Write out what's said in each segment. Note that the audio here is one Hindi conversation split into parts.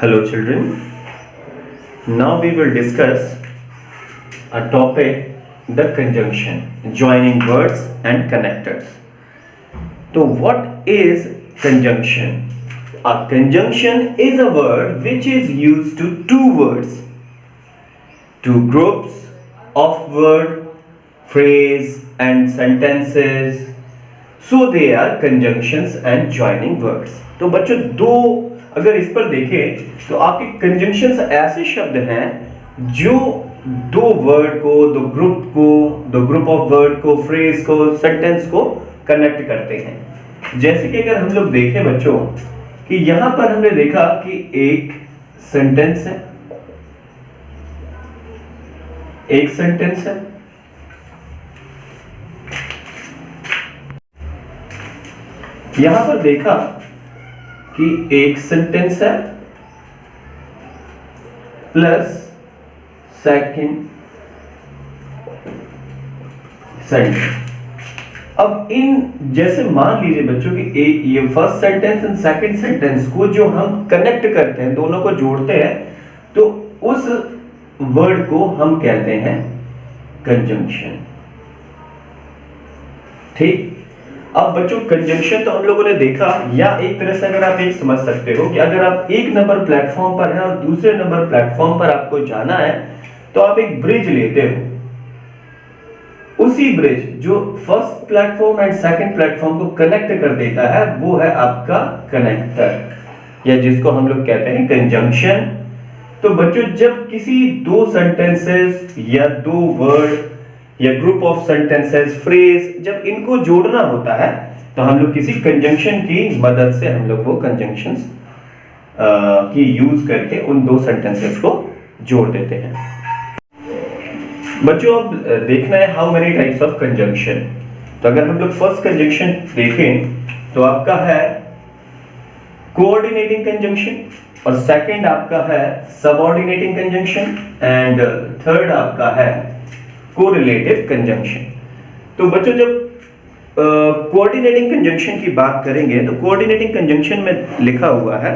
Hello children, now we will discuss a topic, the conjunction, joining words and connectors. So what is conjunction? A conjunction is a word which is used to two words, two groups of word, phrase and sentences. So they are conjunctions and joining words. तो बच्चों दो अगर इस पर देखें तो आपके कंजंक्शंस ऐसे शब्द हैं जो दो वर्ड को, दो ग्रुप को, दो ग्रुप ऑफ वर्ड को, फ्रेज को, सेंटेंस को कनेक्ट करते हैं। जैसे कि अगर हम लोग देखें बच्चों कि यहां पर हमने देखा कि एक सेंटेंस है, एक सेंटेंस है, यहां पर देखा कि एक सेंटेंस है प्लस सेकंड सेंटेंस। अब इन जैसे मान लीजिए बच्चों कि एक ये first sentence and second sentence को जो हम कनेक्ट करते हैं, दोनों को जोड़ते हैं, तो उस वर्ड को हम कहते हैं कंजंक्शन। ठीक। अब बच्चों कंजंक्शन तो हम लोगों ने देखा, या एक तरह से अगर आप एक समझ सकते हो कि अगर आप एक नंबर प्लेटफॉर्म पर हैं और दूसरे नंबर प्लेटफॉर्म पर आपको जाना है तो आप एक ब्रिज लेते हो। उसी ब्रिज जो first platform and second platform को कनेक्ट कर देता है वो है आपका कनेक्टर, या जिसको हम लोग कहते हैं कंजंक्शन। तो बच्चों जब किसी दो सेंटेंसेस या दो वर्ड या ग्रुप ऑफ सेंटेंसेस, फ्रेज, जब इनको जोड़ना होता है तो हम लोग किसी कंजंक्शन की मदद से हम लोग वो कंजंक्शंस की यूज करके उन दो सेंटेंसेस को जोड़ देते हैं। बच्चों अब देखना है how many types of conjunction. तो अगर हम लोग फर्स्ट कंजंक्शन देखें तो आपका है कोऑर्डिनेटिंग कंजंक्शन, और सेकंड आपका है सबऑर्डिनेटिंग कंजंक्शन, एंड थर्ड आपका है कोरिलेटिव कंजंक्शन। तो बच्चों जब कोऑर्डिनेटिंग कंजंक्शन की बात करेंगे तो कोऑर्डिनेटिंग कंजंक्शन में लिखा हुआ है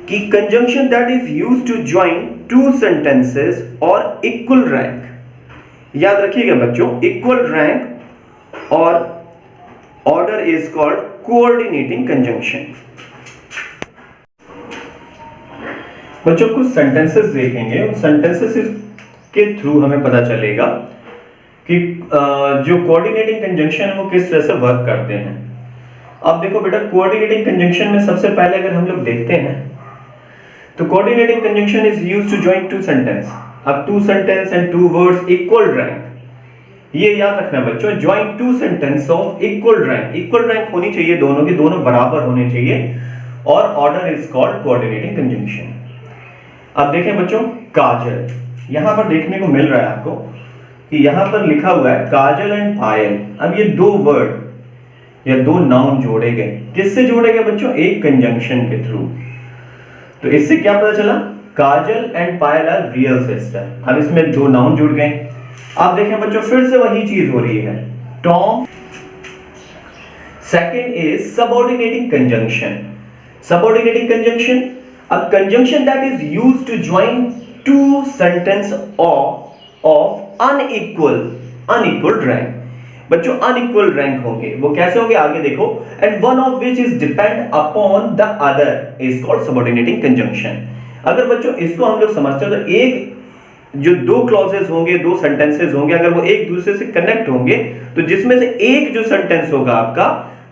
कि conjunction that is used to join two sentences और इक्वल रैंक। याद रखिएगा बच्चों, इक्वल रैंक और order is called coordinating conjunction. बच्चों कुछ सेंटेंसेस देखेंगे, उन सेंटेंसेस के थ्रू हमें पता चलेगा कि जो कोऑर्डिनेटिंग कंजंक्शन है वो किस तरह से वर्क करते हैं। अब देखो बेटा, कोऑर्डिनेटिंग कंजंक्शन में सबसे पहले अगर हम लोग देखते हैं तो coordinating conjunction is used to join two sentence. अब two sentence and two words equal rank, ये याद रखना बच्चों, join two sentence of equal rank. Equal rank होनी चाहिए दोनों की, दोनों बराबर होने चाहिए, और order is called coordinating conjunction. अब देखें बच्चों, काजल, यहां पर देखने को मिल रहा है आपको कि यहां पर लिखा हुआ है काजल एंड पायल। अब ये दो वर्ड या दो नाउन जोड़े गए, किससे जोड़े गए बच्चों? एक कंजंक्शन के थ्रू। तो इससे क्या पता चला? Kajal and Payal are real sister. अब इसमें दो नाउन जुड़ गए। आप देखें बच्चों, फिर से वही चीज हो रही है, Tom. Second is subordinating conjunction. Subordinating conjunction, a conjunction that is used to join two sentence of unequal rank। बच्चों unequal rank होंगे, वो कैसे होंगे आगे देखो, and one of which is depend upon the other is called subordinating conjunction। अगर बच्चों इसको हम लोग समझते हैं तो एक जो दो क्लॉजेस होंगे, दो सेंटेंसेस होंगे, अगर वो एक दूसरे से कनेक्ट होंगे तो जिसमें से एक जो सेंटेंस होगा आपका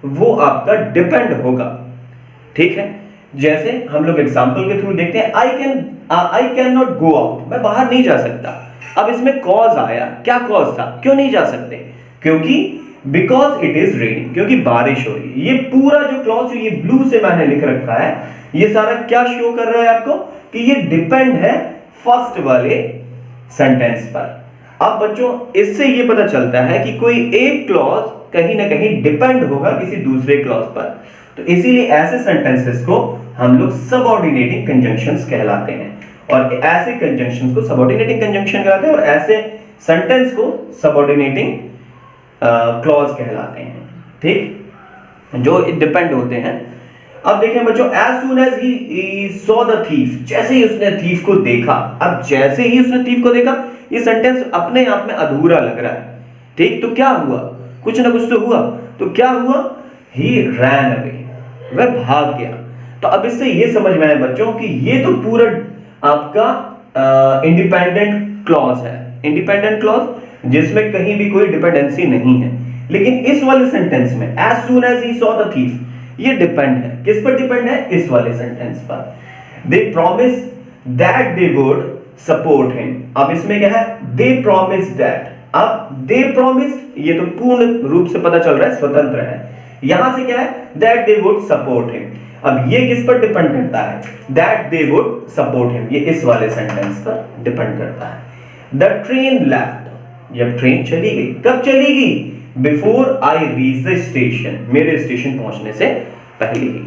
वो आपका डिपेंड होगा। ठीक है, जैसे हम लोग एग्जांपल के थ्रू देखते हैं, I can not go out, मैं बाहर नहीं जा सकता। अब इसमें कॉज आया, क्या कॉज था, क्यों नहीं जा सकते? क्योंकि बिकॉज इट इज रेनिंग, क्योंकि बारिश हो रही है। ये पूरा जो क्लॉज जो ये ब्लू से मैंने लिख रखा है, ये सारा क्या शो कर रहा है आपको कि ये डिपेंड है फर्स्ट वाले सेंटेंस पर। अब बच्चों इससे ये पता चलता है कि कोई एक क्लॉज कहीं ना कहीं डिपेंड होगा किसी दूसरे क्लॉज पर। तो इसीलिए ऐसे सेंटेंसेस को हम लोग सबऑर्डिनेटिंग कंजंक्शंस कहलाते हैं, और ऐसे कंजंक्शंस को सबऑर्डिनेटिंग कंजंक्शन कहलाते हैं, और ऐसे सेंटेंस को सबऑर्डिनेटिंग क्लॉज कहलाते हैं। ठीक, जो डिपेंड होते हैं अब देखें बच्चों, as soon as he saw the thief, जैसे ही उसने थीफ को देखा, अब जैसे ही उसने थीफ को देखा, ये सेंटेंस अपने आप में अधूरा लग रहा है, ठीक। तो क्या हुआ, कुछ ना कुछ तो हुआ। तो क्या हुआ, he ran away, वह भाग गया। तो अब इससे ये समझ में आया बच्चों कि ये तो पूरा आपका इंडिपेंडेंट क्लॉज है, इंडिपेंडेंट क्लॉज जिसमें कहीं भी कोई डिपेंडेंसी नहीं है। लेकिन इस वाले सेंटेंस में as soon as he saw the thief, ये डिपेंड है, किस पर डिपेंड है, इस वाले सेंटेंस पर। They promised that they would support him, अब इसमें क्या है, they promised that, अब they promised ये तो पूर्ण रूप से पता चल रहा है स्वतंत्र है, यहां से क्या है, that they would support him, अब ये किस पर डिपेंड करता है, that they would support him, ये इस वाले सेंटेंस पर डिपेंड करता है। The train left, जब ट्रेन चली गई, कब चली गई, before I reach the station, मेरे स्टेशन पहुंचने से पहले ही।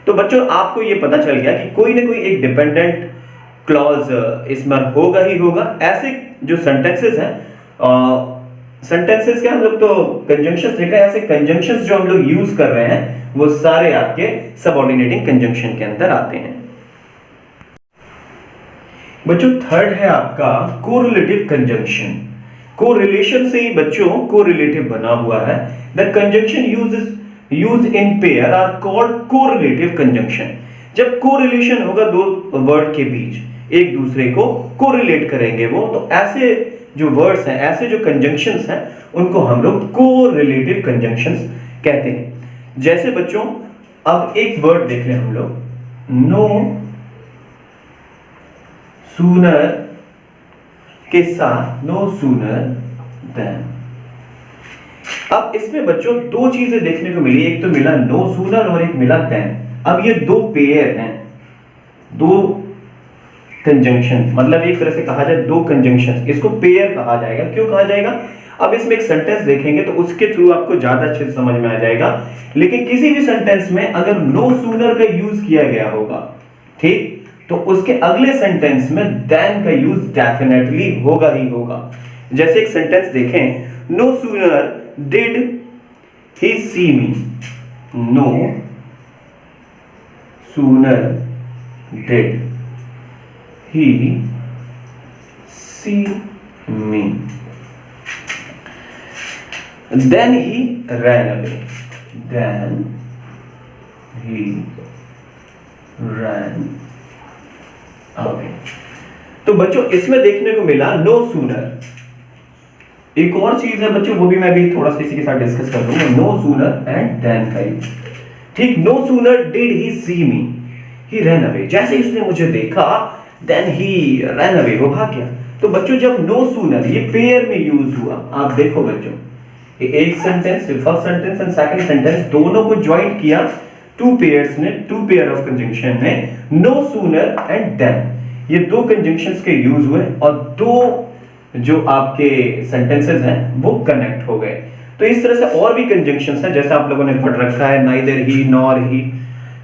तो बच्चों आपको ये पता चल गया कि कोई ना कोई एक डिपेंडेंट क्लॉज इसमें होगा ही होगा। ऐसे जो सेंटेंसेस हैं, सेंटेंसेस के हम लोग तो कंजंक्शंस देख रहे हैं, ऐसे कंजंक्शंस जो हम लोग यूज कर रहे हैं वो सारे आपके सबऑर्डिनेटिंग कंजंक्शन के अंदर आते हैं। बच्चों थर्ड है आपका कोरिलेटिव कंजंक्शन। कोरिलेशन से ही बच्चों कोरिलेटिव बना हुआ है। The conjunction used in pair are called correlative conjunction. जब कोरिलेशन होगा दो वर्ड के बीच, एक दूसरे को कोरिलेट करेंगे वो, तो ऐसे जो वर्ड्स हैं, ऐसे जो कंजंक्शंस हैं, उनको हम लोग कोरिलेटिव कंजंक्शंस कहते हैं। जैसे बच्चों अब एक वर्ड देख लें हम लोग, नो सूनर के साथ नो सूनर देन। अब इसमें बच्चों दो चीजें देखने को मिली, एक तो मिला नो सूनर और एक मिला देन। अब ये दो पेयर हैं, दो कंजंक्शन, मतलब एक तरह से कहा जाए दो कंजंक्शन, इसको पेयर कहा जाएगा। क्यों कहा जाएगा, अब इसमें एक सेंटेंस देखेंगे तो उसके थ्रू आपको ज्यादा अच्छे से समझ में आ जाएगा। लेकिन किसी भी सेंटेंस में अगर नो सूनर का यूज किया गया होगा, ठीक, तो उसके अगले सेंटेंस में देन का यूज डेफिनेटली होगा ही होगा। जैसे एक सेंटेंस देखें, no sooner did he see me, no sooner did he see me then he ran away, then he ran away. तो बच्चों इसमें देखने को मिला नो सूनर। एक और चीज है बच्चों, वो भी मैं भी थोड़ा सा इसी के साथ डिस्कस कर दूंगा, नो सूनर एंड देन का यूज, ठीक। No sooner did he see me, he ran away, जैसे ही उसने मुझे देखा, देन ही रैन अवे, वो भाग गया। तो बच्चों जब नो सूनर ये पेयर में यूज हुआ, आप देखो बच्चों, एक sentence, first sentence and second sentence, दोनों को ज्वाइंट किया टू पेयर्स ने, टू पेयर ऑफ कंजंक्शन ने, नो सूनर एंड देन, ये दो कंजंक्शंस के यूज हुए और दो जो आपके सेंटेंसेस हैं वो कनेक्ट हो गए। तो इस तरह से और भी कंजंक्शंस हैं, जैसे आप लोगों ने पढ़ रखा है नाइदर ही नॉर ही,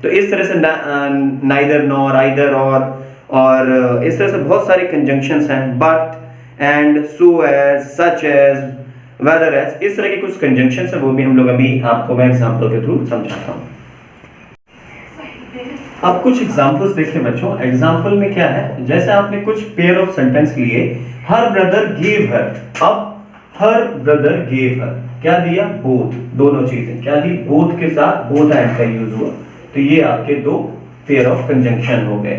तो इस तरह से नाइदर नॉर, आइदर और इस तरह से बहुत सारे कंजंक्शंस हैं, but, and, so as, such as, whether as, इस तरह के कुछ कंजंक्शंस हैं, वो भी हम लोग अभी आपको मैं एग्जांपल के थ्रू समझाता हूं। अब कुछ एग्जांपल्स देखिए बच्चों। एग्जांपल में क्या है, जैसे आपने कुछ पेयर ऑफ सेंटेंस लिए, हर ब्रदर गिव हर, अब हर ब्रदर गिव हर क्या दिया, बोथ, दोनों चीजें क्या दी, बोथ के साथ बोथ एंड का यूज हुआ, तो ये आपके दो पेयर ऑफ कंजंक्शन हो गए।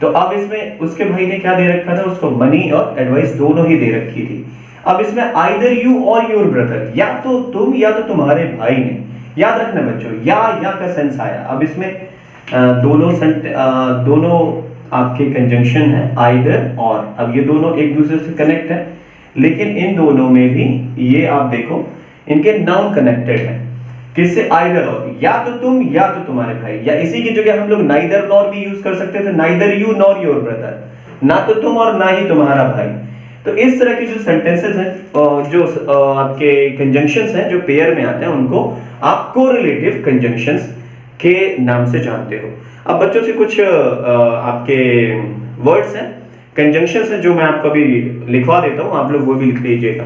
तो अब इसमें उसके भाई ने क्या दे रखा था, उसको मनी और एडवाइस दोनों ही दे रखी थी। अब इसमें आइदर यू और योर ब्रदर, या तो तुम या तो तुम्हारे भाई ने, याद रखना बच्चों, या का सेंस आया। अब इसमें दोनों आपके कंजंक्शन है, आइदर और, अब ये दोनों एक दूसरे से कनेक्ट है, लेकिन इन दोनों में भी ये आप देखो इनके नाउन कनेक्टेड है, किससे, आइदर और, या तो तुम या तो तुम्हारे भाई, या इसी की जगह हम लोग नाइदर नॉर भी यूज कर सकते थे, neither you nor your brother, ना तो तुम और ना ही तुम्हारा भाई। तो इस तरह की जो सेंटेंसेस हैं, जो आपके कंजंक्शंस हैं जो पेयर में आते हैं, उनको आप कोरिलेटिव कंजंक्शंस के नाम से जानते हो। अब बच्चों से कुछ आपके वर्ड्स हैं, कंजंक्शंस हैं, जो मैं आपको अभी लिखवा देता हूं, आप लोग वो भी लिख लीजिएगा।